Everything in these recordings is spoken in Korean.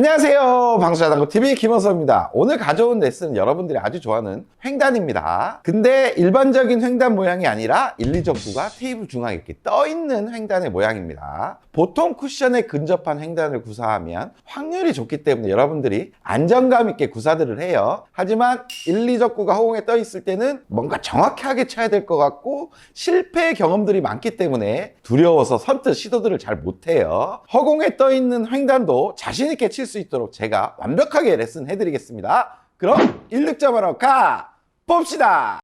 안녕하세요, 방수자전거TV 김원서입니다. 오늘 가져온 레슨은 여러분들이 아주 좋아하는 횡단입니다. 근데 일반적인 횡단 모양이 아니라 1, 2적구가 테이블 중앙에 이렇게 떠있는 횡단의 모양입니다. 보통 쿠션에 근접한 횡단을 구사하면 확률이 좋기 때문에 여러분들이 안정감 있게 구사들을 해요. 하지만 1, 2적구가 허공에 떠있을 때는 뭔가 정확하게 쳐야 될 것 같고 실패 경험들이 많기 때문에 두려워서 선뜻 시도들을 잘 못해요. 허공에 떠있는 횡단도 자신있게 칠 수 있도록 제가 완벽하게 레슨 해드리겠습니다. 그럼 1득점하러 가 봅시다.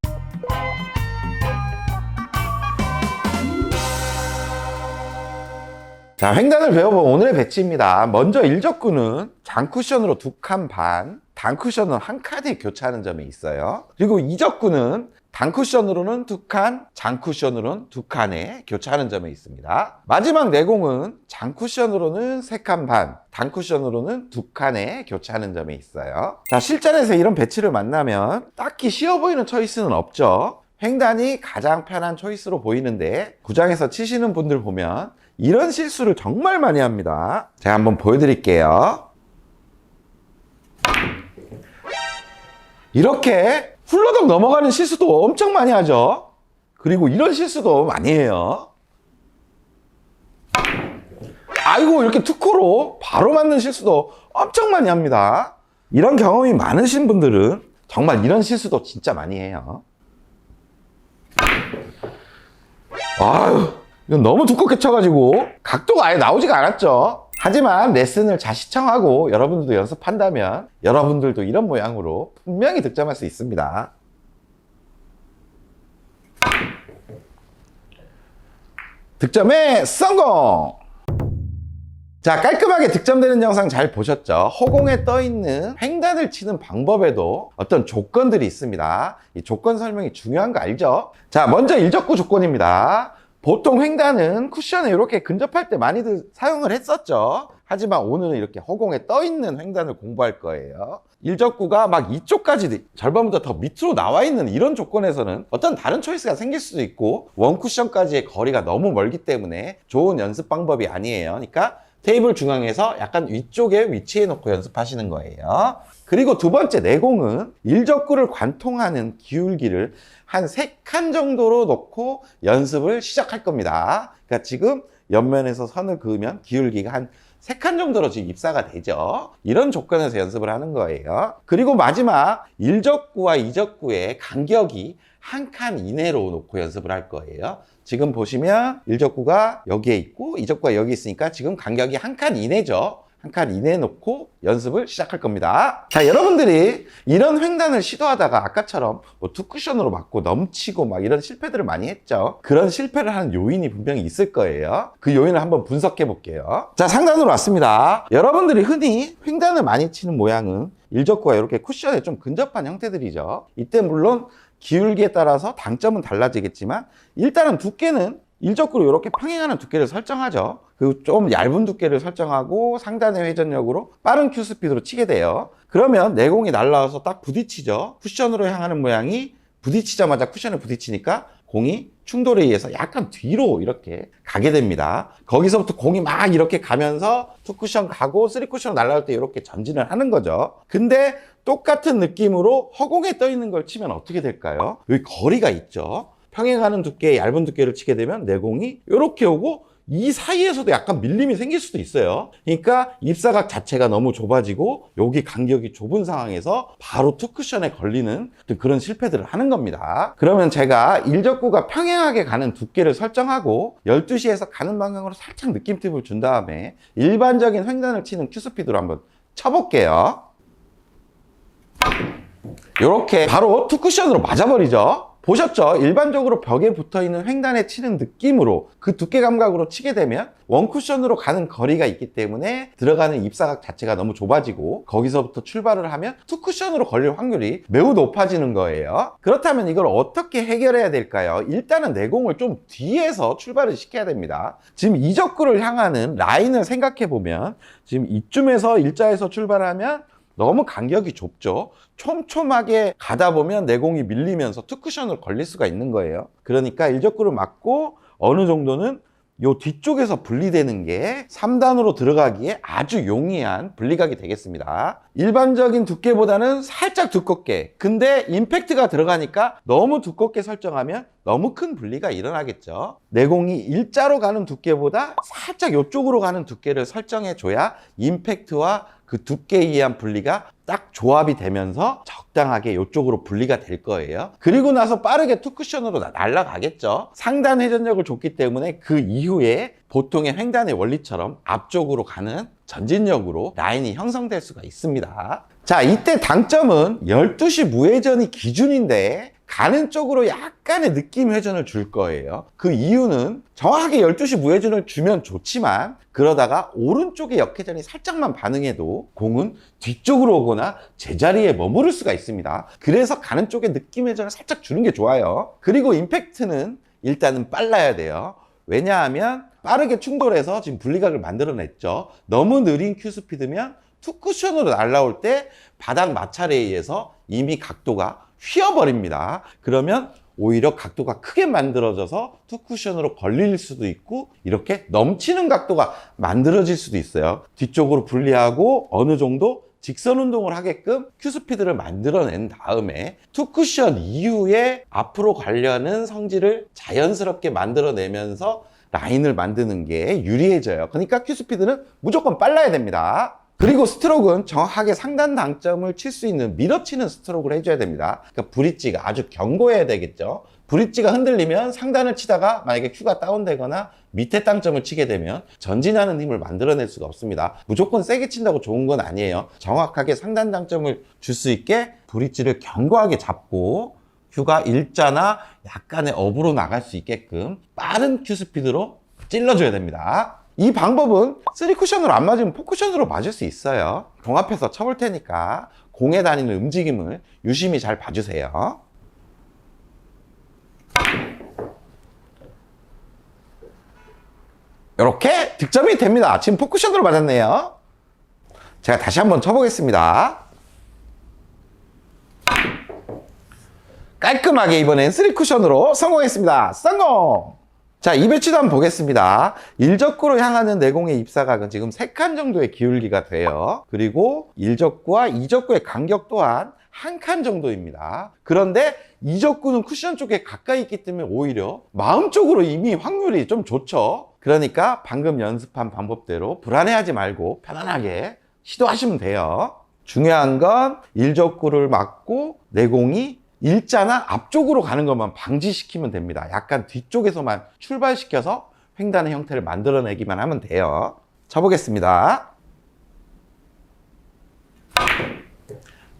자, 횡단을 배워본 오늘의 배치입니다. 먼저 1적구는 장쿠션으로 2칸 반, 단쿠션은 1칸에 교차하는 점이 있어요. 그리고 2적구는 단쿠션으로는 2칸, 장쿠션으로는 2칸에 교차하는 점이 있습니다. 마지막 내공은 장쿠션으로는 3칸 반, 단쿠션으로는 2칸에 교차하는 점이 있어요. 자, 실전에서 이런 배치를 만나면 딱히 쉬워 보이는 초이스는 없죠. 횡단이 가장 편한 초이스로 보이는데 구장에서 치시는 분들 보면 이런 실수를 정말 많이 합니다. 제가 한번 보여드릴게요. 이렇게 훌러덩 넘어가는 실수도 엄청 많이 하죠. 그리고 이런 실수도 많이 해요. 아이고, 이렇게 투코로 바로 맞는 실수도 엄청 많이 합니다. 이런 경험이 많으신 분들은 정말 이런 실수도 진짜 많이 해요. 아유, 이건 너무 두껍게 쳐가지고 각도가 아예 나오지가 않았죠. 하지만 레슨을 잘 시청하고 여러분들도 연습한다면 여러분들도 이런 모양으로 분명히 득점할 수 있습니다. 득점에 성공! 자, 깔끔하게 득점되는 영상 잘 보셨죠? 허공에 떠있는 횡단을 치는 방법에도 어떤 조건들이 있습니다. 이 조건 설명이 중요한 거 알죠? 자, 먼저 1적구 조건입니다. 보통 횡단은 쿠션에 이렇게 근접할 때 많이들 사용을 했었죠. 하지만 오늘은 이렇게 허공에 떠있는 횡단을 공부할 거예요. 1적구가 막 이쪽까지 절반보다 더 밑으로 나와 있는 이런 조건에서는 어떤 다른 초이스가 생길 수도 있고 원쿠션까지의 거리가 너무 멀기 때문에 좋은 연습 방법이 아니에요. 그러니까 테이블 중앙에서 약간 위쪽에 위치해 놓고 연습하시는 거예요. 그리고 두 번째 내공은 1적구를 관통하는 기울기를 한 3칸 정도로 놓고 연습을 시작할 겁니다. 그러니까 지금 옆면에서 선을 그으면 기울기가 한 3칸 정도로 지금 입사가 되죠. 이런 조건에서 연습을 하는 거예요. 그리고 마지막 1적구와 2적구의 간격이 1칸 이내로 놓고 연습을 할 거예요. 지금 보시면 1적구가 여기에 있고 2적구가 여기 있으니까 지금 간격이 1칸 이내죠. 1칸 이내에 놓고 연습을 시작할 겁니다. 자, 여러분들이 이런 횡단을 시도하다가 아까처럼 뭐 투쿠션으로 맞고 넘치고 막 이런 실패들을 많이 했죠. 그런 실패를 하는 요인이 분명히 있을 거예요. 그 요인을 한번 분석해 볼게요. 자, 상단으로 왔습니다. 여러분들이 흔히 횡단을 많이 치는 모양은 1적구가 이렇게 쿠션에 좀 근접한 형태들이죠. 이때 물론 기울기에 따라서 당점은 달라지겠지만 일단은 두께는 1적구로 이렇게 평행하는 두께를 설정하죠. 그리고 좀 얇은 두께를 설정하고 상단의 회전력으로 빠른 큐 스피드로 치게 돼요. 그러면 내공이 날라와서 딱 부딪히죠. 쿠션으로 향하는 모양이 부딪히자마자 쿠션에 부딪히니까 공이 충돌에 의해서 약간 뒤로 이렇게 가게 됩니다. 거기서부터 공이 막 이렇게 가면서 2쿠션 가고 3쿠션 날아올 때 이렇게 전진을 하는 거죠. 근데 똑같은 느낌으로 허공에 떠 있는 걸 치면 어떻게 될까요? 여기 거리가 있죠. 평행하는 두께, 얇은 두께를 치게 되면 내공이 이렇게 오고 이 사이에서도 약간 밀림이 생길 수도 있어요. 그러니까 입사각 자체가 너무 좁아지고 여기 간격이 좁은 상황에서 바로 투쿠션에 걸리는 그런 실패들을 하는 겁니다. 그러면 제가 1적구가 평행하게 가는 두께를 설정하고 12시에서 가는 방향으로 살짝 느낌팁을 준 다음에 일반적인 횡단을 치는 큐스피드로 한번 쳐볼게요. 이렇게 바로 투쿠션으로 맞아버리죠. 보셨죠? 일반적으로 벽에 붙어있는 횡단에 치는 느낌으로 그 두께 감각으로 치게 되면 원쿠션으로 가는 거리가 있기 때문에 들어가는 입사각 자체가 너무 좁아지고 거기서부터 출발을 하면 투쿠션으로 걸릴 확률이 매우 높아지는 거예요. 그렇다면 이걸 어떻게 해결해야 될까요? 일단은 내공을 좀 뒤에서 출발을 시켜야 됩니다. 지금 2적구를 향하는 라인을 생각해 보면 지금 이쯤에서 일자에서 출발하면 너무 간격이 좁죠. 촘촘하게 가다 보면 내공이 밀리면서 투쿠션을 걸릴 수가 있는 거예요. 그러니까 1적구를 맞고 어느 정도는 요 뒤쪽에서 분리되는 게 3단으로 들어가기에 아주 용이한 분리각이 되겠습니다. 일반적인 두께보다는 살짝 두껍게, 근데 임팩트가 들어가니까 너무 두껍게 설정하면 너무 큰 분리가 일어나겠죠. 내공이 일자로 가는 두께보다 살짝 이쪽으로 가는 두께를 설정해 줘야 임팩트와 그 두께에 의한 분리가 딱 조합이 되면서 적당하게 이쪽으로 분리가 될 거예요. 그리고 나서 빠르게 투쿠션으로 날아가겠죠. 상단 회전력을 줬기 때문에 그 이후에 보통의 횡단의 원리처럼 앞쪽으로 가는 전진력으로 라인이 형성될 수가 있습니다. 자, 이때 당점은 12시 무회전이 기준인데 가는 쪽으로 약간의 느낌 회전을 줄 거예요. 그 이유는 정확하게 12시 무회전을 주면 좋지만 그러다가 오른쪽에 역회전이 살짝만 반응해도 공은 뒤쪽으로 오거나 제자리에 머무를 수가 있습니다. 그래서 가는 쪽에 느낌 회전을 살짝 주는 게 좋아요. 그리고 임팩트는 일단은 빨라야 돼요. 왜냐하면 빠르게 충돌해서 지금 분리각을 만들어냈죠. 너무 느린 큐스피드면 투쿠션으로 날아올 때 바닥 마찰에 의해서 이미 각도가 휘어버립니다. 그러면 오히려 각도가 크게 만들어져서 투쿠션으로 걸릴 수도 있고 이렇게 넘치는 각도가 만들어질 수도 있어요. 뒤쪽으로 분리하고 어느 정도 직선 운동을 하게끔 큐스피드를 만들어낸 다음에 투쿠션 이후에 앞으로 가려는 성질을 자연스럽게 만들어내면서 라인을 만드는 게 유리해져요. 그러니까 큐스피드는 무조건 빨라야 됩니다. 그리고 스트로크는 정확하게 상단 당점을 칠 수 있는 밀어치는 스트로크를 해줘야 됩니다. 그러니까 브릿지가 아주 견고해야 되겠죠. 브릿지가 흔들리면 상단을 치다가 만약에 큐가 다운되거나 밑에 당점을 치게 되면 전진하는 힘을 만들어낼 수가 없습니다. 무조건 세게 친다고 좋은 건 아니에요. 정확하게 상단 당점을 줄 수 있게 브릿지를 견고하게 잡고 큐가 일자나 약간의 업으로 나갈 수 있게끔 빠른 큐 스피드로 찔러줘야 됩니다. 이 방법은 3쿠션으로 안 맞으면 4쿠션으로 맞을 수 있어요. 종합해서 쳐볼 테니까 공에 다니는 움직임을 유심히 잘 봐주세요. 이렇게 득점이 됩니다. 지금 4쿠션으로 맞았네요. 제가 다시 한번 쳐보겠습니다. 깔끔하게 이번엔 3쿠션으로 성공했습니다. 성공! 자, 이 배치도 한번 보겠습니다. 일적구로 향하는 내공의 입사각은 지금 3칸 정도의 기울기가 돼요. 그리고 일적구와 이적구의 간격 또한 1칸 정도입니다. 그런데 이적구는 쿠션 쪽에 가까이 있기 때문에 오히려 마음 쪽으로 이미 확률이 좀 좋죠. 그러니까 방금 연습한 방법대로 불안해하지 말고 편안하게 시도하시면 돼요. 중요한 건 일적구를 맞고 내공이 일자나 앞쪽으로 가는 것만 방지시키면 됩니다. 약간 뒤쪽에서만 출발시켜서 횡단의 형태를 만들어내기만 하면 돼요. 쳐보겠습니다.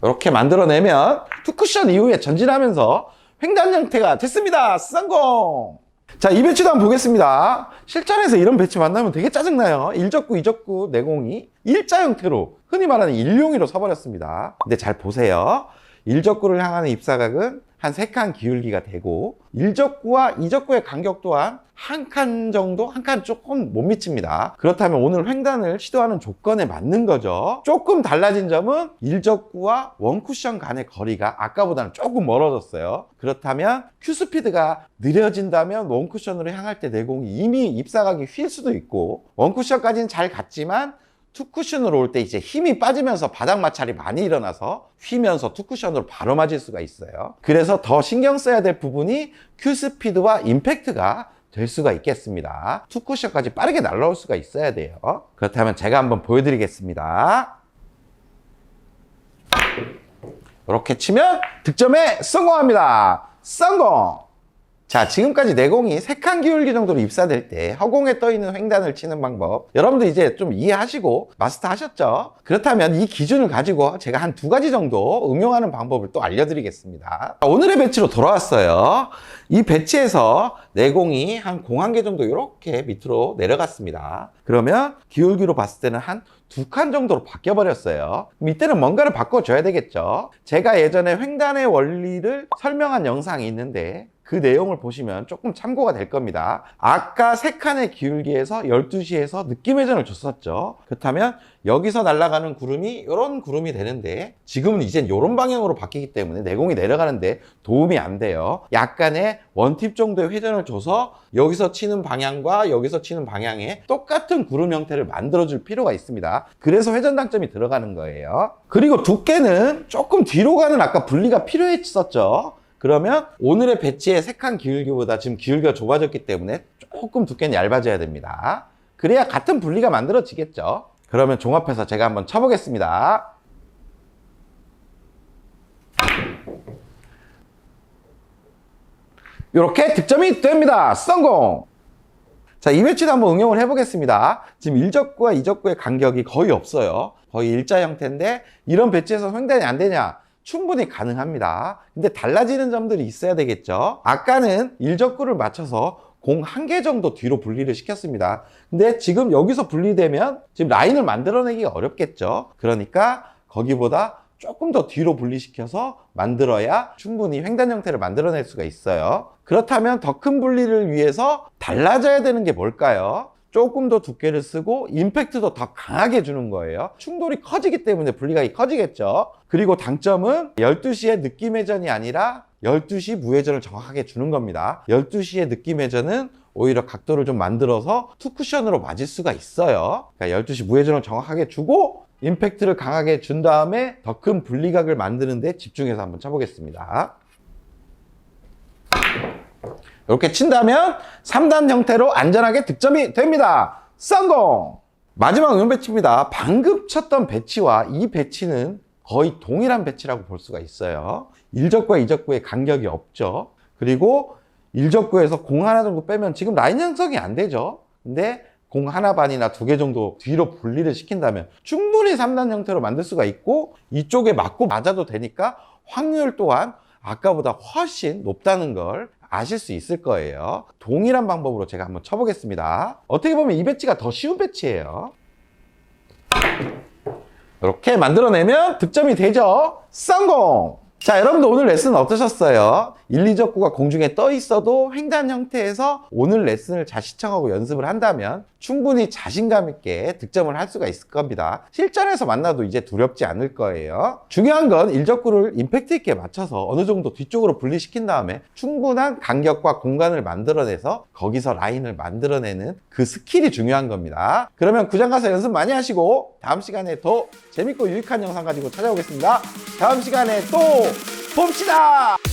이렇게 만들어내면 투쿠션 이후에 전진하면서 횡단 형태가 됐습니다. 성공! 자, 이 배치도 한번 보겠습니다. 실전에서 이런 배치 만나면 되게 짜증나요. 일적구, 이적구, 내공이 일자 형태로 흔히 말하는 일용이로 서버렸습니다. 근데 잘 보세요. 일적구를 향하는 입사각은 한 3칸 기울기가 되고 일적구와 이적구의 간격 또한 1칸 정도, 1칸 조금 못 미칩니다. 그렇다면 오늘 횡단을 시도하는 조건에 맞는 거죠. 조금 달라진 점은 일적구와 원쿠션 간의 거리가 아까보다는 조금 멀어졌어요. 그렇다면 큐스피드가 느려진다면 원쿠션으로 향할 때 내공이 이미 입사각이 휠 수도 있고 원쿠션까지는 잘 갔지만 투쿠션으로 올 때 이제 힘이 빠지면서 바닥 마찰이 많이 일어나서 휘면서 투쿠션으로 바로 맞을 수가 있어요. 그래서 더 신경 써야 될 부분이 큐스피드와 임팩트가 될 수가 있겠습니다. 투쿠션까지 빠르게 날아올 수가 있어야 돼요. 그렇다면 제가 한번 보여드리겠습니다. 이렇게 치면 득점에 성공합니다. 성공! 자, 지금까지 내공이 3칸 기울기 정도로 입사될 때 허공에 떠있는 횡단을 치는 방법 여러분들 이제 좀 이해하시고 마스터 하셨죠? 그렇다면 이 기준을 가지고 제가 한 2가지 정도 응용하는 방법을 또 알려드리겠습니다. 오늘의 배치로 돌아왔어요. 이 배치에서 내공이 한 공 1개 정도 이렇게 밑으로 내려갔습니다. 그러면 기울기로 봤을 때는 한 2칸 정도로 바뀌어버렸어요. 이때는 뭔가를 바꿔줘야 되겠죠. 제가 예전에 횡단의 원리를 설명한 영상이 있는데 그 내용을 보시면 조금 참고가 될 겁니다. 아까 3칸의 기울기에서 12시에서 느낌 회전을 줬었죠. 그렇다면 여기서 날아가는 구름이 이런 구름이 되는데 지금은 이젠 이런 방향으로 바뀌기 때문에 내공이 내려가는데 도움이 안 돼요. 약간의 원팁 정도의 회전을 줘서 여기서 치는 방향과 여기서 치는 방향에 똑같은 구름 형태를 만들어줄 필요가 있습니다. 그래서 회전 당점이 들어가는 거예요. 그리고 두께는 조금 뒤로 가는 아까 분리가 필요했었죠. 그러면 오늘의 배치의 3칸 기울기보다 지금 기울기가 좁아졌기 때문에 조금 두께는 얇아져야 됩니다. 그래야 같은 분리가 만들어지겠죠. 그러면 종합해서 제가 한번 쳐보겠습니다. 이렇게 득점이 됩니다. 성공! 자, 이 배치도 한번 응용을 해보겠습니다. 지금 1적구와 2적구의 간격이 거의 없어요. 거의 일자 형태인데 이런 배치에서 횡단이 안 되냐? 충분히 가능합니다. 근데 달라지는 점들이 있어야 되겠죠. 아까는 1적구를 맞춰서 공 1개 정도 뒤로 분리를 시켰습니다. 근데 지금 여기서 분리되면 지금 라인을 만들어내기가 어렵겠죠. 그러니까 거기보다 조금 더 뒤로 분리시켜서 만들어야 충분히 횡단 형태를 만들어낼 수가 있어요. 그렇다면 더 큰 분리를 위해서 달라져야 되는 게 뭘까요? 조금 더 두께를 쓰고 임팩트도 더 강하게 주는 거예요. 충돌이 커지기 때문에 분리각이 커지겠죠. 그리고 당점은 12시의 느낌 회전이 아니라 12시 무회전을 정확하게 주는 겁니다. 12시의 느낌 회전은 오히려 각도를 좀 만들어서 투쿠션으로 맞을 수가 있어요. 그러니까 12시 무회전을 정확하게 주고 임팩트를 강하게 준 다음에 더 큰 분리각을 만드는 데 집중해서 한번 쳐보겠습니다. 이렇게 친다면 3단 형태로 안전하게 득점이 됩니다. 성공! 마지막 응용 배치입니다. 방금 쳤던 배치와 이 배치는 거의 동일한 배치라고 볼 수가 있어요. 1적구와 2적구의 간격이 없죠. 그리고 1적구에서 공 하나 정도 빼면 지금 라인 형성이 안 되죠. 근데 공 하나 반이나 2개 정도 뒤로 분리를 시킨다면 충분히 3단 형태로 만들 수가 있고 이쪽에 맞고 맞아도 되니까 확률 또한 아까보다 훨씬 높다는 걸 아실 수 있을 거예요. 동일한 방법으로 제가 한번 쳐보겠습니다. 어떻게 보면 이 배치가 더 쉬운 배치예요. 이렇게 만들어내면 득점이 되죠. 성공! 자, 여러분들 오늘 레슨 어떠셨어요? 1, 2적구가 공중에 떠 있어도 횡단 형태에서 오늘 레슨을 잘 시청하고 연습을 한다면 충분히 자신감 있게 득점을 할 수가 있을 겁니다. 실전에서 만나도 이제 두렵지 않을 거예요. 중요한 건 1적구를 임팩트 있게 맞춰서 어느 정도 뒤쪽으로 분리시킨 다음에 충분한 간격과 공간을 만들어내서 거기서 라인을 만들어내는 그 스킬이 중요한 겁니다. 그러면 구장 가서 연습 많이 하시고 다음 시간에 더 재밌고 유익한 영상 가지고 찾아오겠습니다. 다음 시간에 또 봅시다!